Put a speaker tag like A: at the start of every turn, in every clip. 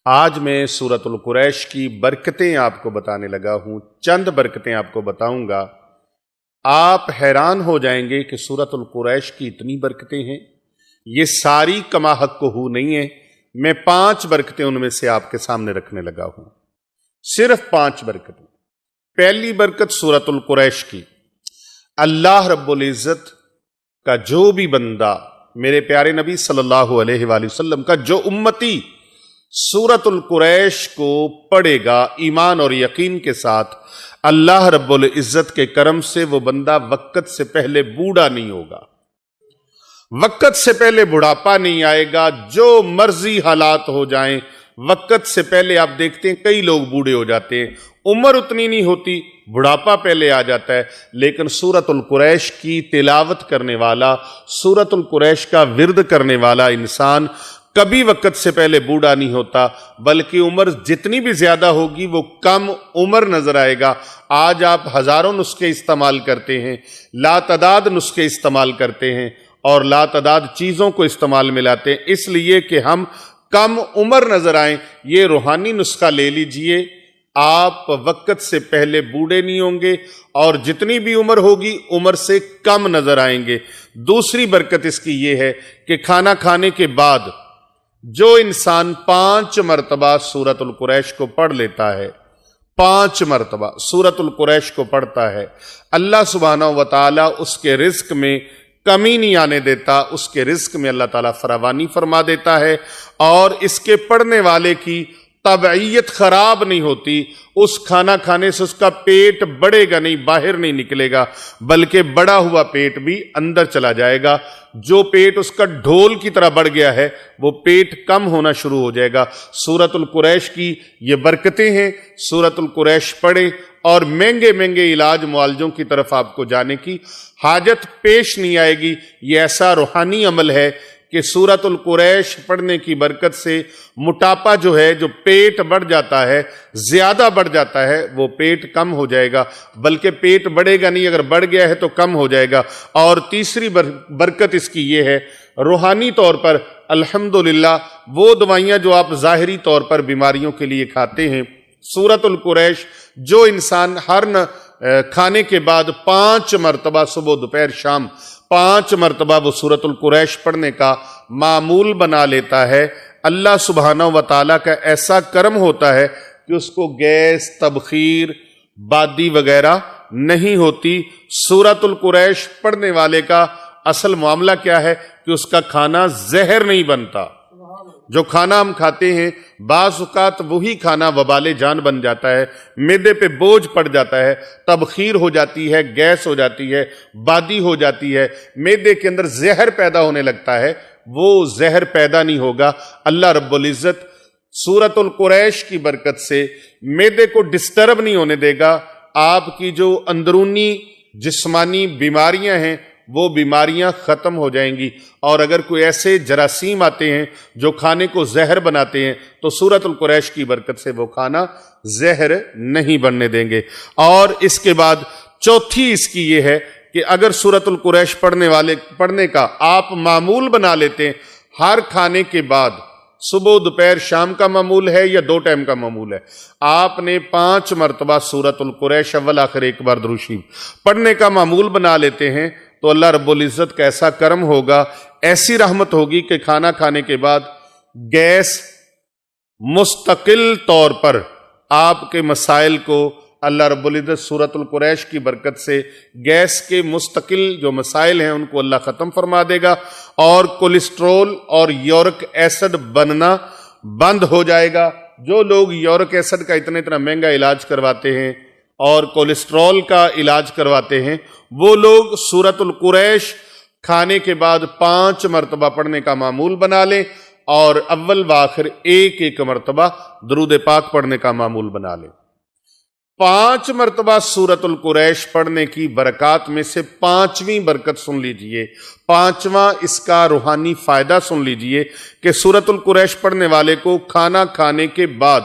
A: آج میں سورۃ القریش کی برکتیں آپ کو بتانے لگا ہوں۔ چند برکتیں آپ کو بتاؤں گا، آپ حیران ہو جائیں گے کہ سورۃ القریش کی اتنی برکتیں ہیں۔ یہ ساری کما حق نہیں ہیں، میں 5 برکتیں ان میں سے آپ کے سامنے رکھنے لگا ہوں، صرف 5 برکتیں۔ پہلی برکت سورۃ القریش کی، اللہ رب العزت کا جو بھی بندہ، میرے پیارے نبی صلی اللہ علیہ وآلہ وسلم کا جو امتی سورۃ القریش کو پڑھے گا ایمان اور یقین کے ساتھ، اللہ رب العزت کے کرم سے وہ بندہ وقت سے پہلے بوڑھا نہیں ہوگا، وقت سے پہلے بڑھاپا نہیں آئے گا۔ جو مرضی حالات ہو جائیں، وقت سے پہلے آپ دیکھتے ہیں کئی لوگ بوڑھے ہو جاتے ہیں، عمر اتنی نہیں ہوتی، بڑھاپا پہلے آ جاتا ہے، لیکن سورۃ القریش کی تلاوت کرنے والا، سورۃ القریش کا ورد کرنے والا انسان کبھی وقت سے پہلے بوڑھا نہیں ہوتا، بلکہ عمر جتنی بھی زیادہ ہوگی وہ کم عمر نظر آئے گا۔ آج آپ ہزاروں نسخے استعمال کرتے ہیں، لا تعداد نسخے استعمال کرتے ہیں اور لا تعداد چیزوں کو استعمال میں لاتے ہیں، اس لیے کہ ہم کم عمر نظر آئیں۔ یہ روحانی نسخہ لے لیجئے، آپ وقت سے پہلے بوڑھے نہیں ہوں گے اور جتنی بھی عمر ہوگی عمر سے کم نظر آئیں گے۔ دوسری برکت اس کی یہ ہے کہ کھانا کھانے کے بعد جو انسان 5 مرتبہ سورۃ القریش کو پڑھ لیتا ہے، 5 مرتبہ سورۃ القریش کو پڑھتا ہے، اللہ سبحانہ و تعالی اس کے رزق میں کمی نہیں آنے دیتا، اس کے رزق میں اللہ تعالیٰ فراوانی فرما دیتا ہے، اور اس کے پڑھنے والے کی طبعیت خراب نہیں ہوتی۔ اس کھانا کھانے سے اس کا پیٹ بڑھے گا نہیں، باہر نہیں نکلے گا، بلکہ بڑا ہوا پیٹ بھی اندر چلا جائے گا۔ جو پیٹ اس کا ڈھول کی طرح بڑھ گیا ہے وہ پیٹ کم ہونا شروع ہو جائے گا۔ سورۃ القریش کی یہ برکتیں ہیں، سورۃ القریش پڑھیں اور مہنگے مہنگے علاج معالجوں کی طرف آپ کو جانے کی حاجت پیش نہیں آئے گی۔ یہ ایسا روحانی عمل ہے کہ سورۃ القریش پڑھنے کی برکت سے موٹاپا جو ہے، جو پیٹ بڑھ جاتا ہے، زیادہ بڑھ جاتا ہے، وہ پیٹ کم ہو جائے گا، بلکہ پیٹ بڑھے گا نہیں، اگر بڑھ گیا ہے تو کم ہو جائے گا۔ اور تیسری برکت اس کی یہ ہے، روحانی طور پر الحمدللہ وہ دوائیاں جو آپ ظاہری طور پر بیماریوں کے لیے کھاتے ہیں، سورۃ القریش جو انسان ہر کھانے کے بعد 5 مرتبہ صبح دوپہر شام 5 مرتبہ وہ سورۃ القریش پڑھنے کا معمول بنا لیتا ہے، اللہ سبحانہ و تعالیٰ کا ایسا کرم ہوتا ہے کہ اس کو گیس، تبخیر، بادی وغیرہ نہیں ہوتی۔ سورۃ القریش پڑھنے والے کا اصل معاملہ کیا ہے کہ اس کا کھانا زہر نہیں بنتا۔ جو کھانا ہم کھاتے ہیں بعض اوقات وہی کھانا وبال جان بن جاتا ہے، معدے پہ بوجھ پڑ جاتا ہے، تبخیر ہو جاتی ہے، گیس ہو جاتی ہے، بادی ہو جاتی ہے، معدے کے اندر زہر پیدا ہونے لگتا ہے۔ وہ زہر پیدا نہیں ہوگا، اللہ رب العزت سورۃ القریش کی برکت سے معدے کو ڈسٹرب نہیں ہونے دے گا۔ آپ کی جو اندرونی جسمانی بیماریاں ہیں وہ بیماریاں ختم ہو جائیں گی، اور اگر کوئی ایسے جراثیم آتے ہیں جو کھانے کو زہر بناتے ہیں تو سورۃ القریش کی برکت سے وہ کھانا زہر نہیں بننے دیں گے۔ اور اس کے بعد چوتھی اس کی یہ ہے کہ اگر سورۃ القریش پڑھنے کا آپ معمول بنا لیتے ہیں، ہر کھانے کے بعد صبح دوپہر شام کا معمول ہے یا 2 ٹائم کا معمول ہے، آپ نے 5 مرتبہ سورۃ القریش اول آخر ایک بار درود شریف پڑھنے کا معمول بنا لیتے ہیں تو اللہ رب العزت کا ایسا کرم ہوگا، ایسی رحمت ہوگی کہ کھانا کھانے کے بعد گیس مستقل طور پر آپ کے مسائل کو اللہ رب العزت سورۃ القریش کی برکت سے گیس کے مستقل جو مسائل ہیں ان کو اللہ ختم فرما دے گا، اور کولیسٹرول اور یورک ایسڈ بننا بند ہو جائے گا۔ جو لوگ یورک ایسڈ کا اتنا مہنگا علاج کرواتے ہیں اور کولیسٹرول کا علاج کرواتے ہیں، وہ لوگ سورۃ القریش کھانے کے بعد 5 مرتبہ پڑھنے کا معمول بنا لیں، اور اول و آخر ایک مرتبہ درود پاک پڑھنے کا معمول بنا لیں۔ 5 مرتبہ سورۃ القریش پڑھنے کی برکات میں سے 5ویں برکت سن لیجئے، 5واں اس کا روحانی فائدہ سن لیجئے کہ سورۃ القریش پڑھنے والے کو کھانا کھانے کے بعد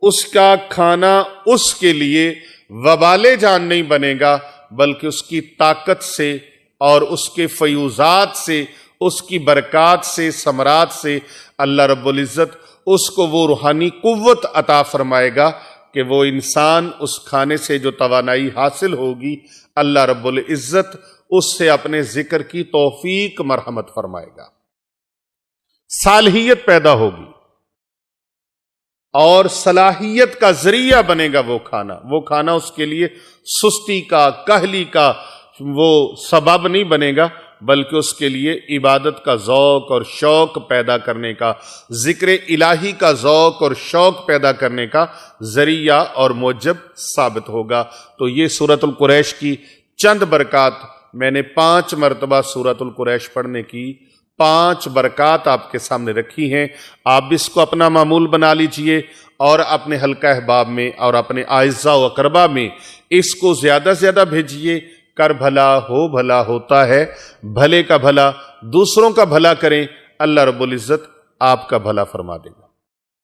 A: اس کا کھانا اس کے لیے وبال جان نہیں بنے گا، بلکہ اس کی طاقت سے اور اس کے فیوزات سے اس کی برکات سے، ثمرات سے اللہ رب العزت اس کو وہ روحانی قوت عطا فرمائے گا کہ وہ انسان اس کھانے سے جو توانائی حاصل ہوگی، اللہ رب العزت اس سے اپنے ذکر کی توفیق مرحمت فرمائے گا، صالحیت پیدا ہوگی اور صلاحیت کا ذریعہ بنے گا وہ کھانا اس کے لیے سستی کا، کاہلی کا وہ سبب نہیں بنے گا، بلکہ اس کے لیے عبادت کا ذوق اور شوق پیدا کرنے کا، ذکر الہی کا ذوق اور شوق پیدا کرنے کا ذریعہ اور موجب ثابت ہوگا۔ تو یہ سورۃ القریش کی چند برکات، میں نے 5 مرتبہ سورۃ القریش پڑھنے کی 5 برکات آپ کے سامنے رکھی ہیں۔ آپ اس کو اپنا معمول بنا لیجئے اور اپنے حلقہ احباب میں اور اپنے اعزاء و اقربا میں اس کو زیادہ سے زیادہ بھیجئے۔ کر بھلا ہو بھلا ہوتا ہے، بھلے کا بھلا دوسروں کا بھلا کریں، اللہ رب العزت آپ کا بھلا فرما دے گا۔